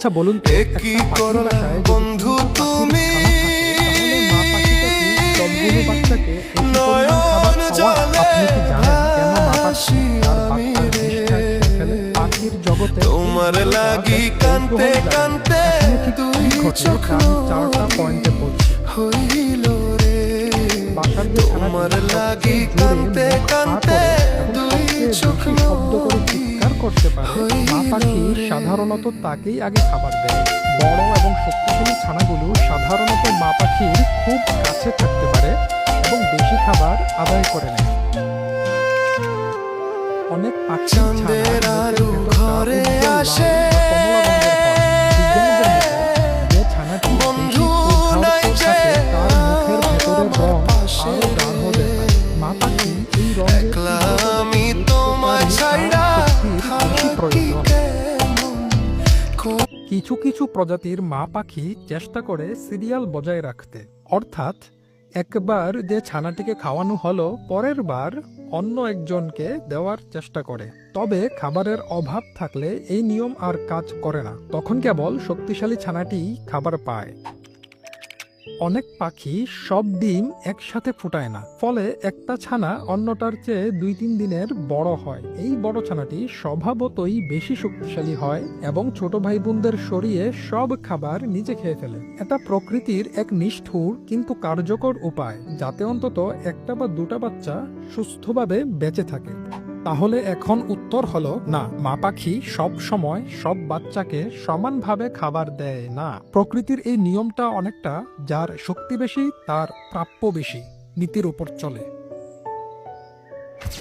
আচ্ছা বলুন তো, একটা কি পাখির করলা বাসায় যদি বন্ধু 3টা পাখির ছানা থাকে, তাহলে মা পাখিটা কি সবগুলো বাচ্চাকে এত পরিমাণ খাবার খাওয়ায়? আপনি কি জানেন কেন মা পাখি তার বাচ্চার ভীষণ শব্দ করে চিৎকার করতে পারে? মা পাখি সাধারণত তাকেই আগে খাবার দেয়। বড় এবং শক্তিশালী ছানাগুলো সাধারণত মা পাখির খুব কাছে থাকতে পারে এবং বেশি খাবার আদায় করে নেয়। অনেক পাখি চাঁদের আলো ঘরে আসে যে ছানাটি বন্ধু বেশি নাই উদ্ধার যে থাকে তার মুখের ভেতরের রং পাশে আরো গাঢ় দেখায়। মা পাখি এই রঙের একলা আমি তোমায় ছাইড়া বেশি প্রয়োজন। কেমন কিছু কিছু প্রজাতির মা পাখি চেষ্টা করে সিরিয়াল বজায় রাখতে, অর্থাৎ একবার যে ছানাটিকে খাওয়ানো হলো পরের বার অন্য একজনকে দেওয়ার চেষ্টা করে। তবে খাবারের অভাব থাকলে এই নিয়ম আর কাজ করে না, তখন কেবল শক্তিশালী ছানাটি খাবার পায়। অনেক পাখি সব ডিম একসাথে ফুটায় না, ফলে একটা ছানা অন্যটার চেয়ে 2-3 দিনের বড় হয়। এই বড় ছানাটি স্বভাবতই বেশি শক্তিশালী হয় এবং ছোট ভাই বোনদের সরিয়ে সব খাবার নিজে খেয়ে ফেলে। এটা প্রকৃতির এক নিষ্ঠুর কিন্তু কার্যকর উপায়, যাতে অন্তত একটা বা দুটা বাচ্চা সুস্থভাবে বেঁচে থাকে। তাহলে এখন উত্তর হলো না, মা পাখি সব সময় সব বাচ্চাকে সমানভাবে খাবার দেয় না। প্রকৃতির এই নিয়মটা অনেকটা যার শক্তি বেশি তার প্রাপ্য বেশি নীতির উপর চলে।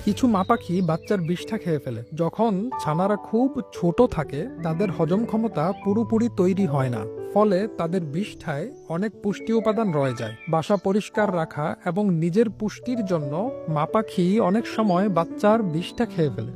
কিছু মা পাখি বাচ্চার বিষ্ঠা খেয়ে ফেলে। যখন ছানারা খুব ছোট থাকে তাদের হজম ক্ষমতা পুরোপুরি তৈরি হয় না, ফলে তাদের বিষ্ঠায় অনেক পুষ্টি উপাদান রয়ে যায়। বাসা পরিষ্কার রাখা এবং নিজের পুষ্টির জন্য মা পাখি অনেক সময় বাচ্চার বিষ্ঠা খেয়ে ফেলে।